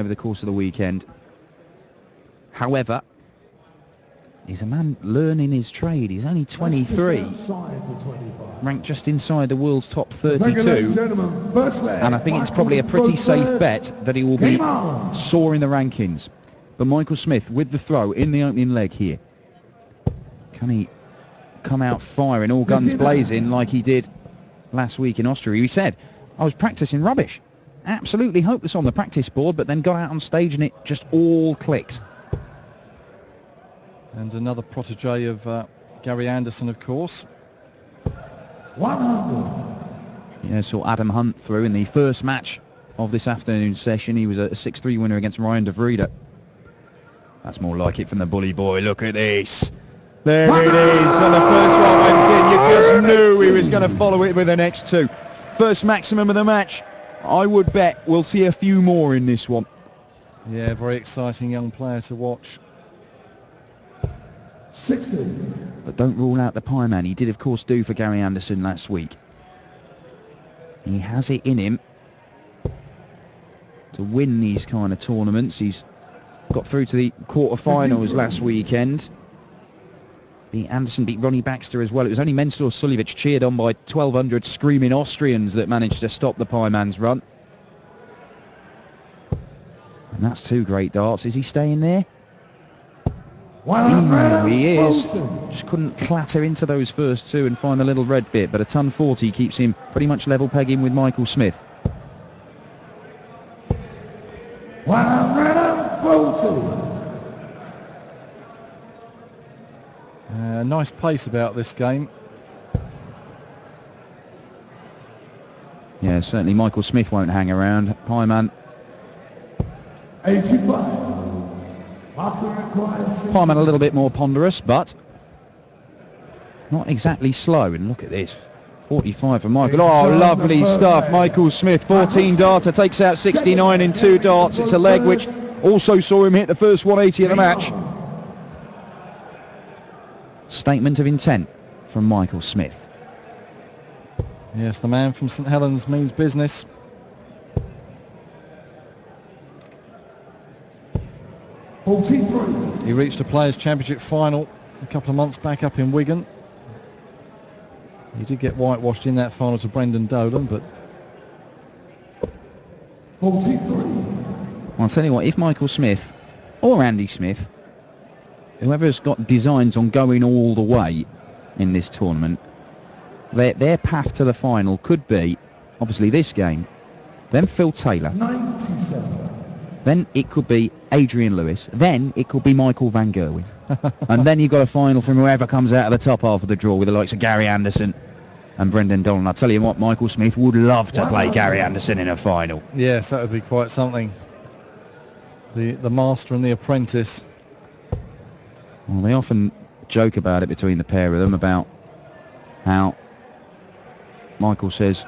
over the course of the weekend. However, he's a man learning his trade. He's only 23, ranked just inside the world's top 32, and I think it's probably a pretty safe bet that he will be soaring the rankings. But Michael Smith with the throw in the opening leg here. Can he come out firing, all guns blazing, like he did last week in Austria? He said, I was practicing rubbish, absolutely hopeless on the practice board, but then got out on stage and it just all clicked. And another protege of Gary Anderson, of course. 100. Yeah, saw Adam Hunt through in the first match of this afternoon session. He was a 6-3 winner against Ryan de Vrede. That's more like it from the bully boy. Look at this. There it is. And the first one went in. You just knew he was going to follow it with the next two. First maximum of the match. I would bet we'll see a few more in this one. Yeah, very exciting young player to watch. 60. But don't rule out the pie man. He did, of course, do for Gary Anderson last week. He has it in him to win these kind of tournaments. He's got through to the quarterfinals last weekend. Anderson beat Ronnie Baxter as well. It was only Mensur Suljevic, cheered on by 1,200 screaming Austrians, that managed to stop the pie man's run. And that's two great darts. Is he staying there? He is. Just couldn't clatter into those first two and find the little red bit, but a ton 40 keeps him pretty much level pegging with Michael Smith. 140. Nice pace about this game. Yeah, certainly Michael Smith won't hang around. Pie man. 85. Pie man a little bit more ponderous, but not exactly slow. And look at this. 45 for Michael. Oh, lovely stuff. Michael Smith, 14 darter, takes out 69 in 2 darts. It's a leg which also saw him hit the first 180 of the match. Statement of intent from Michael Smith. Yes, the man from St Helens means business. He reached a Players' Championship final a couple of months back up in Wigan. He did get whitewashed in that final to Brendan Dolan, but... 43. Well, I'll tell you what, if Michael Smith or Andy Smith, whoever's got designs on going all the way in this tournament, their path to the final could be, obviously, this game, then Phil Taylor, 97. then it could be Adrian Lewis, then it could be Michael Van Gerwen. And then you've got a final from whoever comes out of the top half of the draw with the likes of Gary Anderson and Brendan Dolan. I'll tell you what, Michael Smith would love to play Gary Anderson in a final. Yes, that would be quite something. The master and the apprentice. Well, they often joke about it between the pair of them, about how Michael says,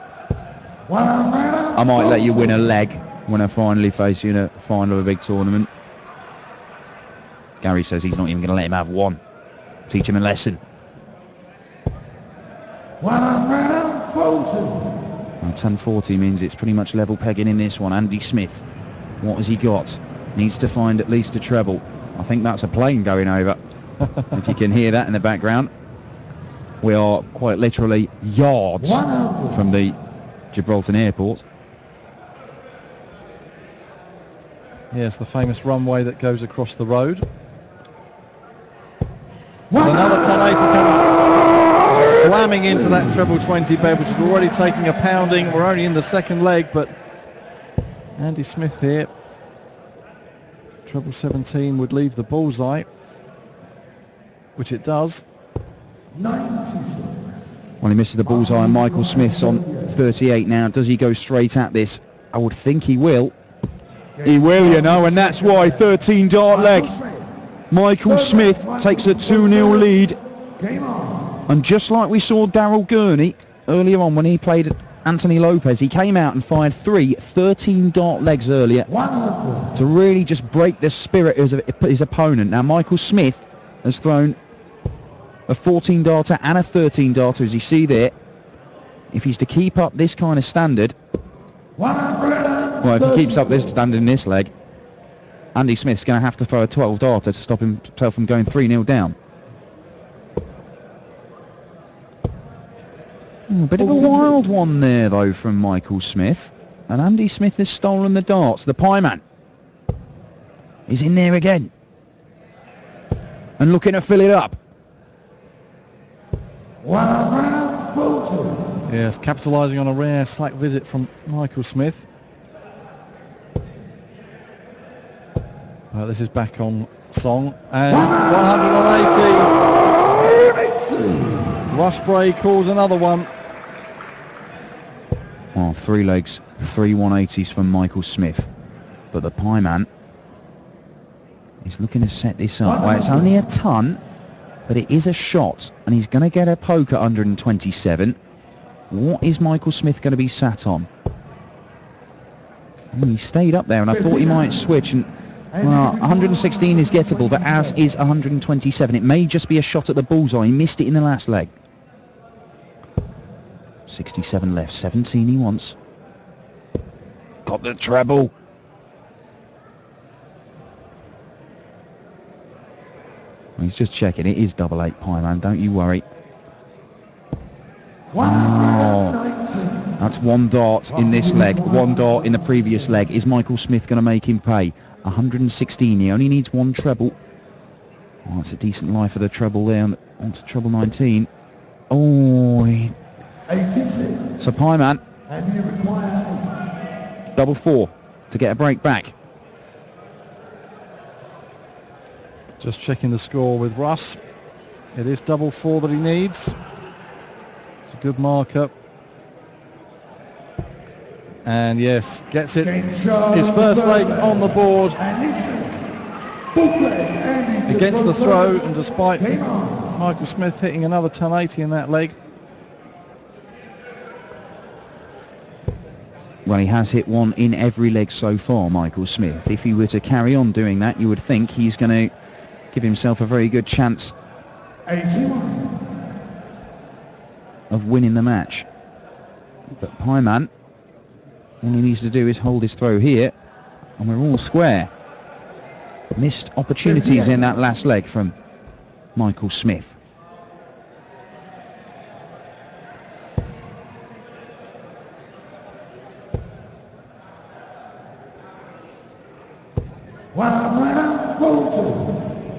I might let you win a leg when I finally face you in a final of a big tournament. Gary says he's not even going to let him have one. Teach him a lesson. 140. 1040 means it's pretty much level pegging in this one. Andy Smith, what has he got? Needs to find at least a treble. I think that's a plane going over. If you can hear that in the background. We are quite literally yards from the Gibraltar airport. Yes, the famous runway that goes across the road. There's another 1080 comes slamming into that treble 20 bed, which is already taking a pounding. We're only in the second leg, but Andy Smith here. Treble 17 would leave the bullseye, which it does. 96. Well, he misses the bullseye, and Michael Smith's on 38 now. Does he go straight at this? I would think he will. He will, you know, and that's why 13 dart leg. Michael Smith takes a 2-0 lead. And just like we saw Daryl Gurney earlier on when he played Anthony Lopez, he came out and fired 3 13 dart legs earlier to really just break the spirit of his opponent. Now Michael Smith has thrown a 14 darter and a 13 darter, as you see there. If he's to keep up this kind of standard, well, if he keeps up this standard in this leg, Andy Smith's going to have to throw a 12 darter to stop himself from going 3-0 down. A bit of a wild one there, though, from Michael Smith. And Andy Smith has stolen the darts. The Pieman is in there again. And looking to fill it up. Yes, capitalising on a rare slack visit from Michael Smith. This is back on song. And 180. Rush Bray calls another one. Oh, 3 legs, 3 180s from Michael Smith. But the Pieman is looking to set this up. Well, it's only a ton, but it is a shot, and he's going to get a poke at 127. What is Michael Smith going to be sat on? He stayed up there, and I thought he might switch. And well, 116 is gettable, but as is 127. It may just be a shot at the bullseye. He missed it in the last leg. 67 left, 17 he wants. Got the treble. He's just checking. It is 88 Pieman, don't you worry. Wow. That's 1 dart in this leg, 1 dart in the previous leg. Is Michael Smith going to make him pay? 116, he only needs 1 treble. Oh, it's a decent life for the treble there. On to treble 19. Oh, 86. So Pieman, And you require 8. double 4 to get a break back. Just checking the score with Russ. It is double 4 that he needs. It's a good marker. And yes, gets it. His first leg on the board. He gets the throw, and despite Michael Smith hitting another 1080 in that leg. Well, he has hit 1 in every leg so far, Michael Smith. If he were to carry on doing that, you would think he's going to give himself a very good chance 81. of winning the match. But Pieman, all he needs to do is hold his throw here, and we're all square. Missed opportunities in that last leg from Michael Smith.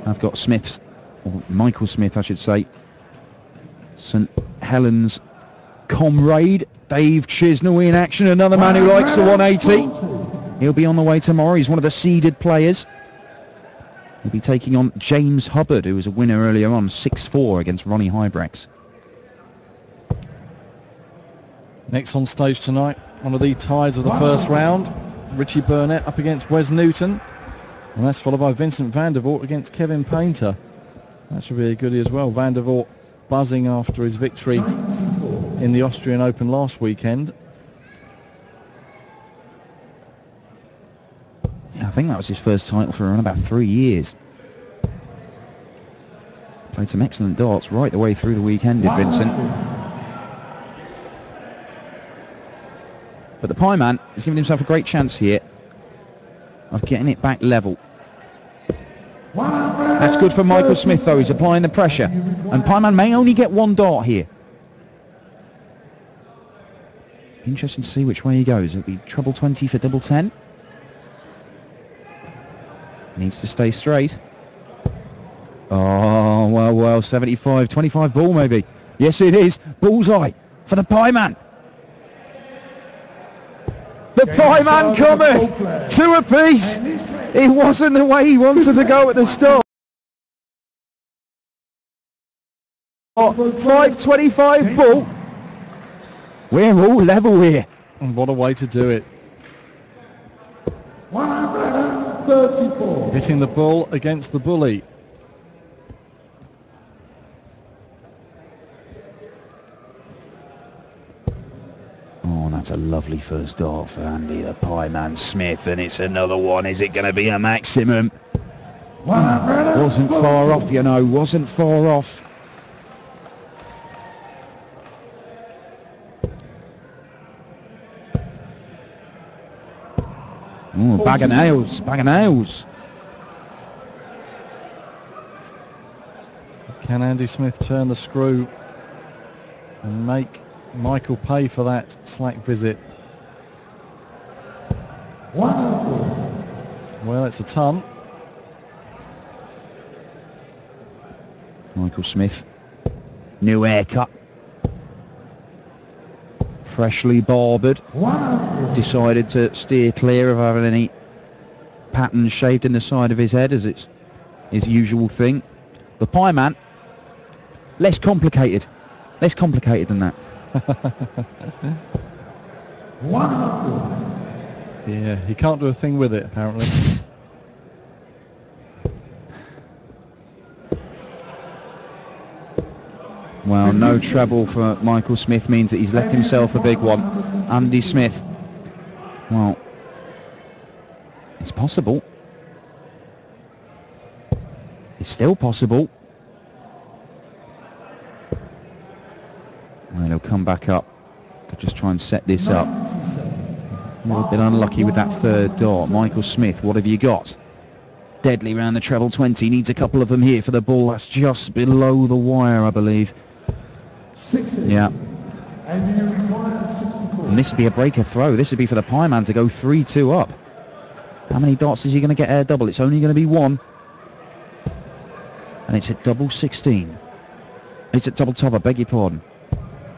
I've got Smith's, or Michael Smith I should say, St Helens comrade, Dave Chisnell in action, another man who likes the 180. He'll be on the way tomorrow. He's one of the seeded players. He'll be taking on James Hubbard, who was a winner earlier on, 6-4 against Ronnie Hybrex. Next on stage tonight, one of the ties of the first round. Richie Burnett up against Wes Newton. And that's followed by Vincent van der Voort against Kevin Painter. That should be a goodie as well. Van der Voort buzzing after his victory in the Austrian Open last weekend. Yeah, I think that was his first title for around about 3 years. Played some excellent darts right the way through the weekend, did Vincent. But the Pieman has given himself a great chance here of getting it back level. That's good for Michael Smith though, he's applying the pressure. And Pieman may only get 1 dart here. Interesting to see which way he goes. It'll be treble 20 for double 10. Needs to stay straight. Oh, well, 75, 25 ball maybe. Yes it is, bullseye for the Pieman. The Pieman cometh, 2 apiece. It wasn't the way he wanted to go at the start. 525 ball. We're all level here. And what a way to do it. 134. Hitting the bull against the bully. Oh, that's a lovely first dart for Andy, the Pieman Smith, and it's another one. Is it going to be a maximum? Wasn't far off, you know, wasn't far off. Oh, bag of nails, bag of nails. Can Andy Smith turn the screw and make Michael pay for that slack visit? 104. Well, it's a ton. Michael Smith, new haircut, freshly barbered, 104. decided to steer clear of having any patterns shaved in the side of his head as it's his usual thing. The Pie Man, less complicated than that. 104. Yeah, he can't do a thing with it, apparently. Well, no treble for Michael Smith means that he's left himself a big one. Andy Smith, well, it's possible. It's still possible. Well, he'll come back up to just try and set this up. A little bit unlucky with that third dart. Michael Smith, what have you got? Deadly round the treble 20. Needs a couple of them here for the ball. That's just below the wire, I believe. 60. Yeah. And you require 64. And this would be a breaker throw. This would be for the Pie Man to go 3-2 up. How many darts is he going to get air double? It's only going to be one. And it's at double 16. It's at double top, I beg your pardon.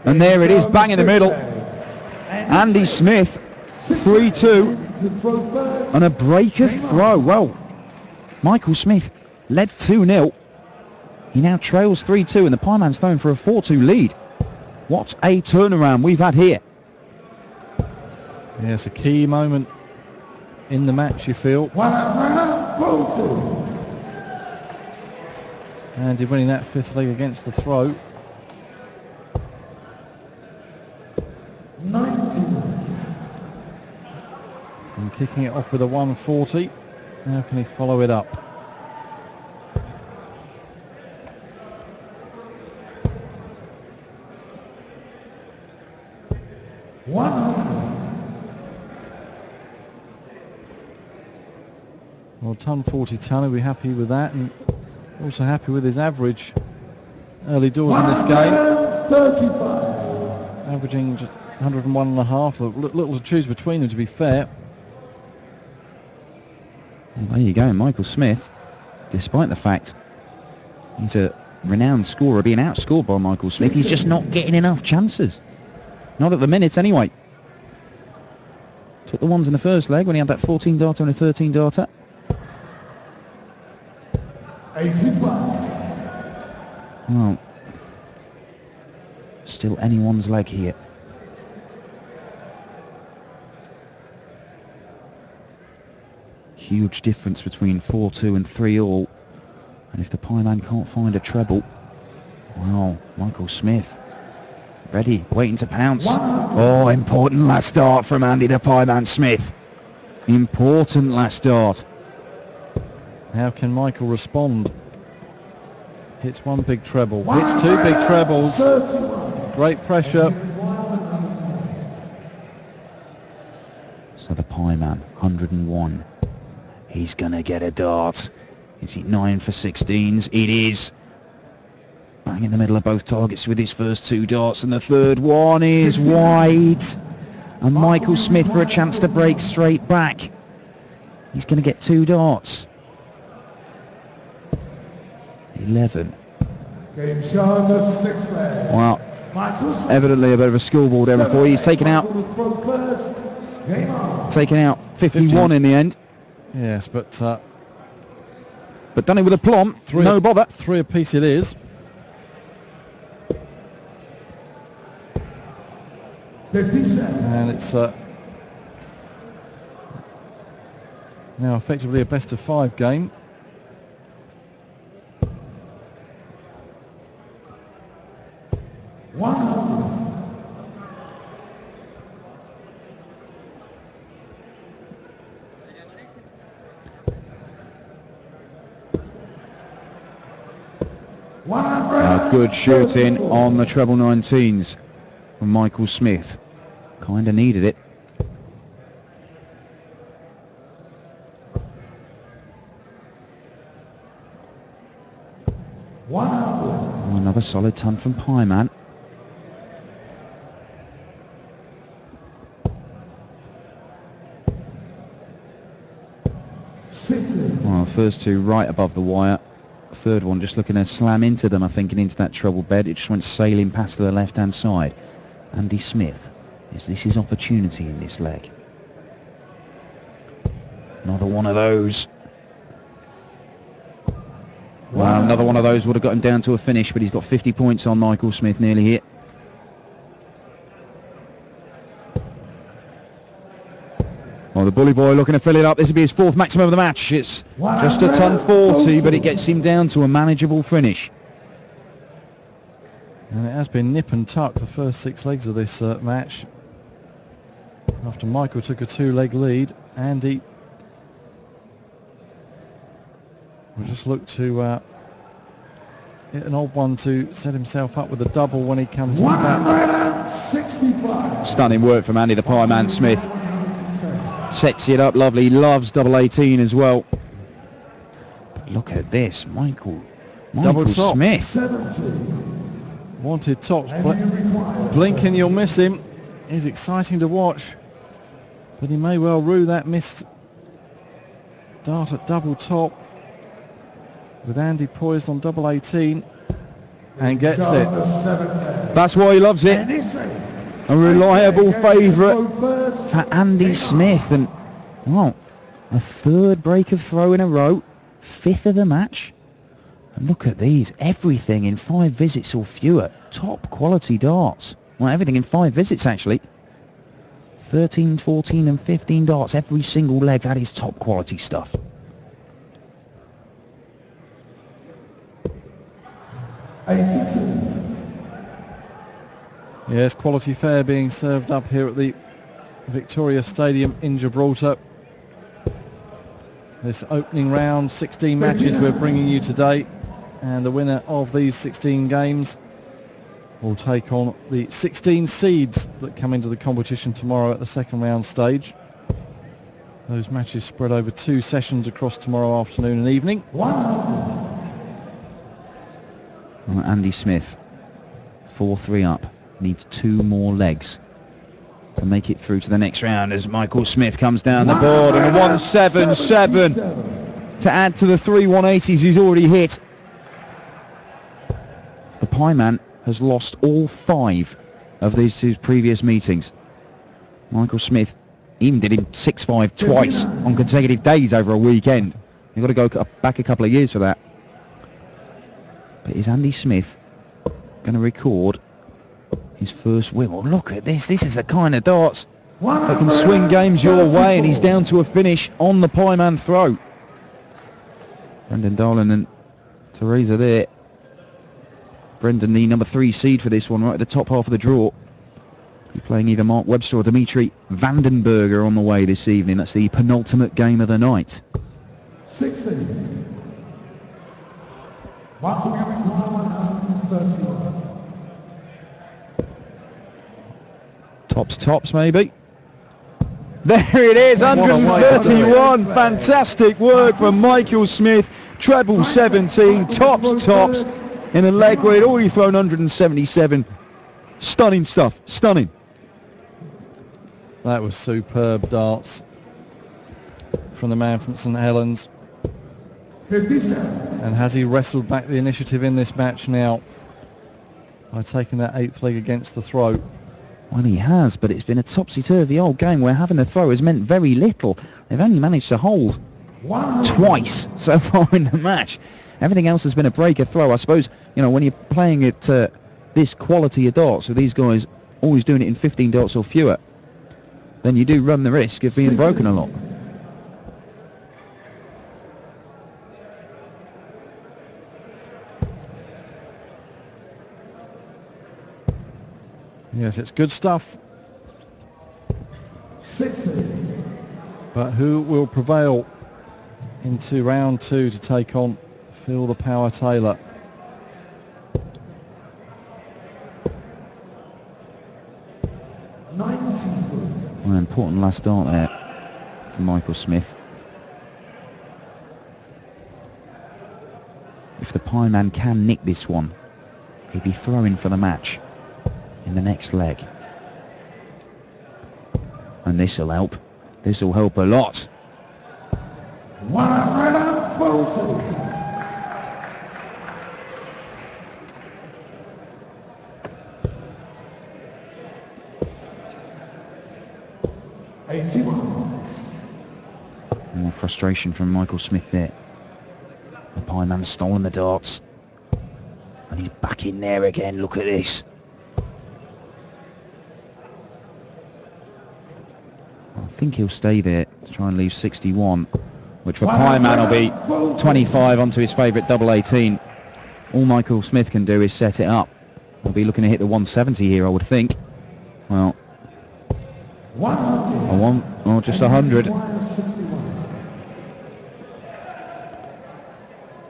And there it is, bang in the middle. Andy Smith, 3-2. And a breaker throw. Well, Michael Smith led 2-0. He now trails 3-2 and the Pie Man's thrown for a 4-2 lead. What a turnaround we've had here. Yeah, it's a key moment in the match, you feel. 142. Andy winning that fifth leg against the throw. 90. And kicking it off with a 140. How can he follow it up? Well, ton 40 ton, he'll be happy with that, and also happy with his average early doors in this game. 35. Averaging just 101.5, little to choose between them, to be fair. Well, there you go, Michael Smith, despite the fact he's a renowned scorer, being outscored by Michael Smith, he's just not getting enough chances. Not at the minute, anyway. Took the ones in the first leg when he had that 14 darter and a 13 darter. 85. Well, still anyone's leg here. Huge difference between 4-2 and 3-all. And if the Pie Man can't find a treble, well, Michael Smith, ready, waiting to pounce. Oh, important last start from Andy the Pie Man Smith. Important last start. How can Michael respond? Hits one big treble, hits two big trebles. Great pressure. So the Pie Man, 101. He's gonna get a dart. Is he 9 for 16s? It is. Bang in the middle of both targets with his first two darts, and the third one is wide. And Michael Smith for a chance to break straight back. He's gonna get two darts. 11. Game shown the sixth leg. Well, Michael Smith. evidently a bit of a scoreboard error for you. He's taken out 51 in the end. Yes, but done it with a plump. No bother. Three apiece it is. 57. And it's now effectively a best of 5 game. Good shooting on the treble 19s from Michael Smith. Kind of needed it. 100. Another solid ton from Pieman. Well, first two right above the wire. Third one just looking to slam into them, I think, and into that treble bed. It just went sailing past to the left-hand side. Andy Smith, is this his opportunity in this leg? Another one of those. Well, another one of those would have got him down to a finish, but he's got 50 points on Michael Smith, nearly hit. Well, the bully boy looking to fill it up. This will be his fourth maximum of the match. It's just a ton 40, but it gets him down to a manageable finish. And it has been nip and tuck the first 6 legs of this match. After Michael took a 2-leg lead, Andy will just look to hit an odd one to set himself up with a double when he comes back. 165. Stunning work from Andy the Pieman Smith. Sets it up lovely. Loves double 18 as well. But look at this, Michael Double top. Smith. 70. Wanted tops, blink and you'll miss him. He's exciting to watch, but he may well rue that missed dart at double top. With Andy poised on double 18 and gets it. That's why he loves it. A reliable favourite for Andy Smith, and well, a third break of throw in a row, 5th of the match. And look at these, everything in 5 visits or fewer. Top quality darts. Well, everything in 5 visits actually. 13, 14 and 15 darts every single leg. That is top quality stuff. Yes, quality fare being served up here at the Victoria Stadium in Gibraltar. This opening round, 16 matches we're bringing you today, and the winner of these 16 games will take on the 16 seeds that come into the competition tomorrow at the second round stage. Those matches spread over 2 sessions across tomorrow afternoon and evening. Well, Andy Smith, 4-3 up, needs 2 more legs to make it through to the next round as Michael Smith comes down the board, and a 177 to add to the 3 180s he's already hit. The Pieman has lost all 5 of these 2 previous meetings. Michael Smith even did him 6-5 twice on consecutive days over a weekend. You've got to go back a couple of years for that. But is Andy Smith going to record his first win? Well, look at this. This is the kind of darts that can swing games your way, and he's down to a finish on the Pieman throw. Brendan Darling and Teresa there. Brendan, the number 3 seed for this one, right at the top half of the draw. He's playing either Mark Webster or Dimitri Vandenberger on the way this evening. That's the penultimate game of the night. 60. Tops maybe. There it is, 131. Fantastic work from Michael Smith. Treble 17, tops in a leg where he'd already thrown 177. Stunning stuff, stunning. That was superb darts from the man from St Helens. 57. And has he wrestled back the initiative in this match now by taking that 8th leg against the throw? Well, he has, but it's been a topsy-turvy old game where having a throw has meant very little. They've only managed to hold twice so far in the match. Everything else has been a break, a throw. I suppose, you know, when you're playing at this quality of darts, with these guys always doing it in 15 darts or fewer, then you do run the risk of being broken a lot. Yes, it's good stuff. 60. But who will prevail into round 2 to take on Phil the Power Taylor? Well, an important last dart there for Michael Smith. If the Pie Man can nick this one, he'd be throwing for the match in the next leg. And this'll help. This'll help a lot. 140. 81. More frustration from Michael Smith there. The Pie Man's stolen the darts. And he's back in there again. Look at this. I think he'll stay there to try and leave 61, which for Pie Man will be 25 onto his favourite double 18. All Michael Smith can do is set it up. We'll be looking to hit the 170 here, I would think. Well, or just 100.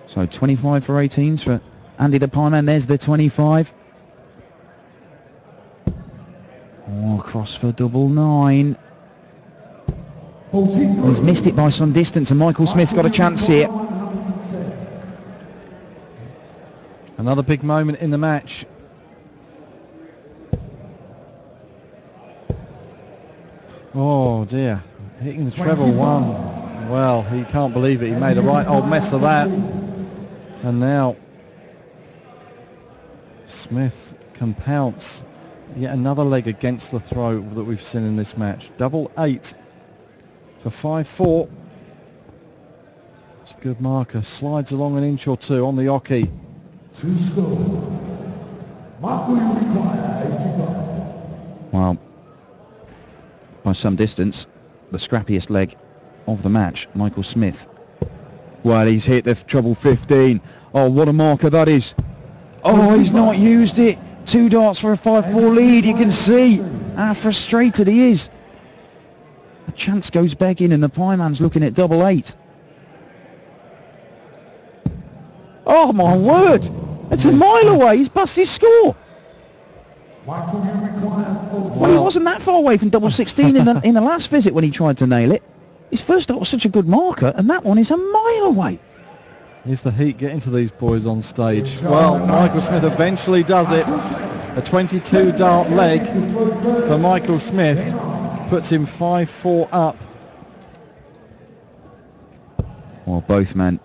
So 25 for 18s for Andy the Pie Man. There's the 25. Oh, cross for double 9. He's missed it by some distance, and Michael Smith's got a chance here. Another big moment in the match. Oh dear, hitting the treble 1. Well, he can't believe it. He made a right old mess of that. And now Smith can pounce yet another leg against the throw that we've seen in this match. Double 8 for 5-4. It's a good marker. Slides along an inch or two on the oche. 2 score. Marco, you require 85. Well, by some distance, the scrappiest leg of the match, Michael Smith. Well, he's hit the treble 15. Oh, what a marker that is. Oh, he's not used it. 2 darts for a 5-4 lead. You can see how frustrated he is. The chance goes begging, and the Pie Man's looking at double 8. Oh, my word. It's a mile away. He's busted his score. Marco, you require 40. Well, he wasn't that far away from double 16 in the last visit when he tried to nail it. His first dart was such a good marker, and that one is a mile away. Is the heat getting to these boys on stage? Well, Michael Smith eventually does it. A 22 dart leg for Michael Smith puts him 5-4 up. Well, both men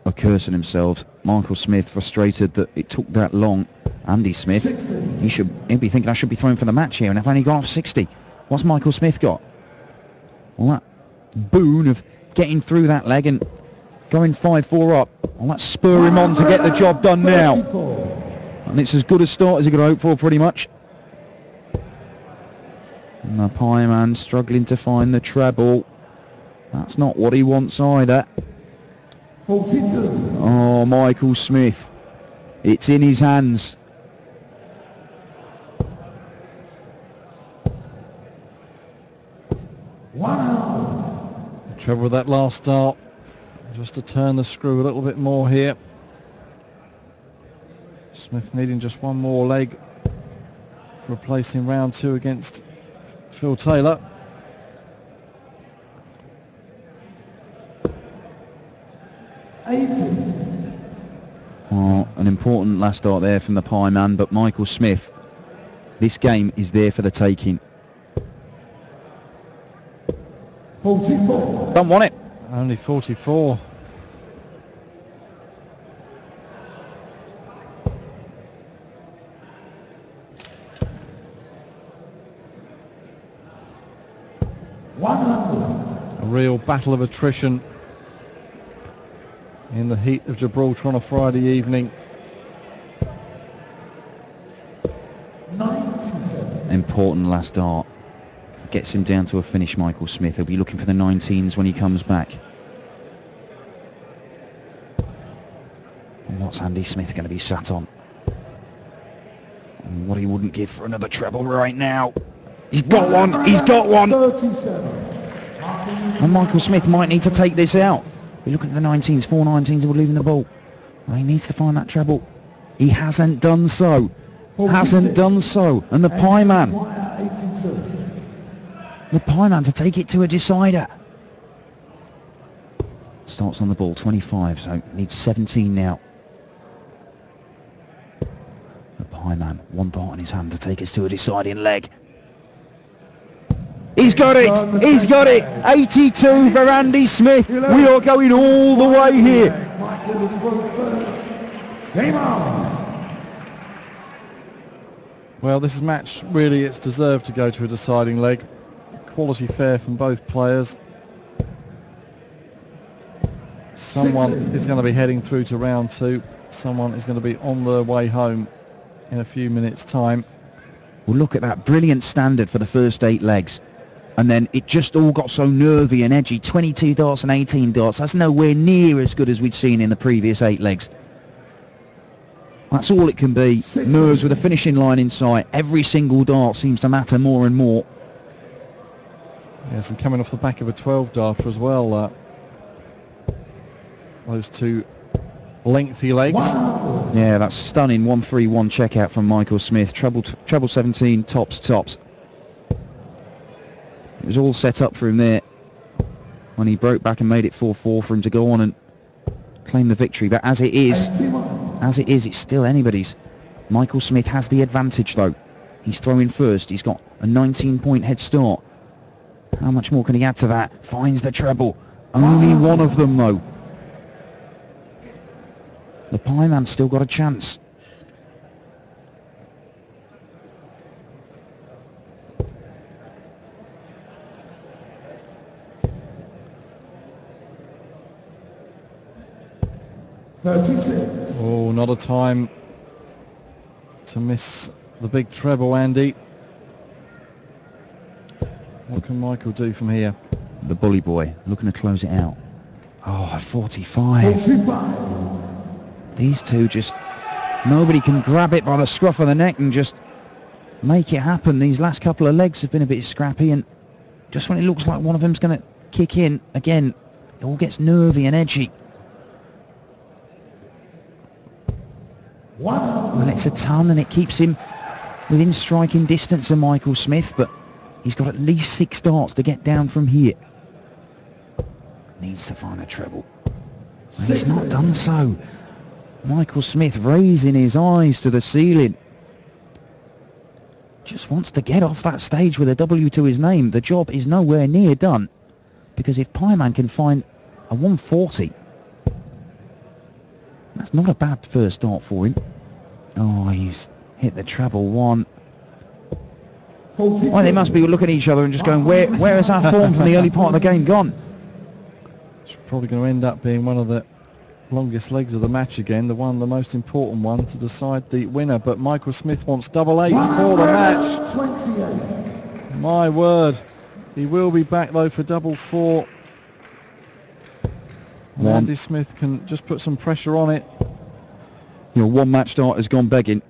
are cursing themselves. Michael Smith frustrated that it took that long. Andy Smith, he'd be thinking I should be throwing for the match here, and I've only gone off 60. What's Michael Smith got? Well, that boon of getting through that leg and going 5-4 up. Well, let's spur him on to get the job done now. And it's as good a start as he could hope for, pretty much. And the Pie Man struggling to find the treble. That's not what he wants either. 42. Oh, Michael Smith. It's in his hands. Trouble with that last dart. Just to turn the screw a little bit more here. Smith needing just one more leg for a place in round 2 against Phil Taylor. Oh, an important last dart there from the Pie Man, but Michael Smith, this game is there for the taking. 44. Don't want it. Only 44. A real battle of attrition in the heat of Gibraltar on a Friday evening. 97. Important last dart. Gets him down to a finish, Michael Smith. He'll be looking for the 19s when he comes back. And what's Andy Smith going to be sat on? And what he wouldn't give for another treble right now. He's got one. He's got one. 37. And Michael Smith might need to take this out. We're looking at the 19s. 4 19s and we're leaving the ball. Well, he needs to find that treble. He hasn't done so. Hasn't done so. And the Pie Man. The Pie Man to take it to a decider. starts on the ball, 25, so needs 17 now. The high man, one dart in his hand to take us to a deciding leg. He's got it! He's got it! 82 for Andy Smith. We are going all the way here. Game on. Well, this match really, it's deserved to go to a deciding leg. Quality fair from both players. Someone is going to be heading through to round 2. Someone is going to be on their way home in a few minutes' time. Well, look at that brilliant standard for the first 8 legs. And then it just all got so nervy and edgy. 22 darts and 18 darts. That's nowhere near as good as we'd seen in the previous 8 legs. That's all it can be. Nerves with a finishing line in sight. Every single dart seems to matter more and more. Yes, and coming off the back of a 12 darter as well. Those 2 lengthy legs. Wow. Yeah, that's stunning 1-3-1 checkout from Michael Smith. Treble 17, tops. It was all set up for him there when he broke back and made it 4-4 for him to go on and claim the victory. But as it is, it's still anybody's. Michael Smith has the advantage though. He's throwing first. He's got a 19-point head start. How much more can he add to that? Finds the treble. Only one of them though. The Pie Man's still got a chance. Oh, not a time to miss the big treble, Andy. What can Michael do from here? The bully boy looking to close it out. Oh, 45. These two just, nobody can grab it by the scruff of the neck and just make it happen. These last couple of legs have been a bit scrappy, and just when it looks like one of them's going to kick in again, it all gets nervy and edgy. Well, it's a ton and it keeps him within striking distance of Michael Smith, but he's got at least 6 darts to get down from here. Needs to find a treble. And he's not done so. Michael Smith raising his eyes to the ceiling. Just wants to get off that stage with a W to his name. The job is nowhere near done, because if Pie Man can find a 140, that's not a bad first dart for him. Oh, he's hit the treble 1. Well, they must be looking at each other and just going, where is our form from the early part of the game gone? It's probably going to end up being one of the longest legs of the match again, the most important one to decide the winner. But Michael Smith wants double 8 for the match. 28. My word. He will be back though for double 4. And Andy Smith can just put some pressure on it. You know, one match start has gone begging.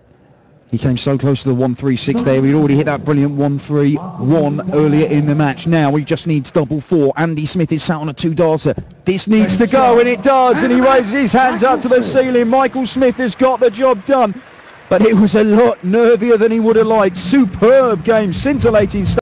He came so close to the 136 there. He'd already hit that brilliant 131 earlier in the match. Now he just needs double 4. Andy Smith is sat on a 2-darter. This needs to go, and it does. And he raises his hands up to the ceiling. Michael Smith has got the job done. But it was a lot nervier than he would have liked. Superb game, scintillating stuff.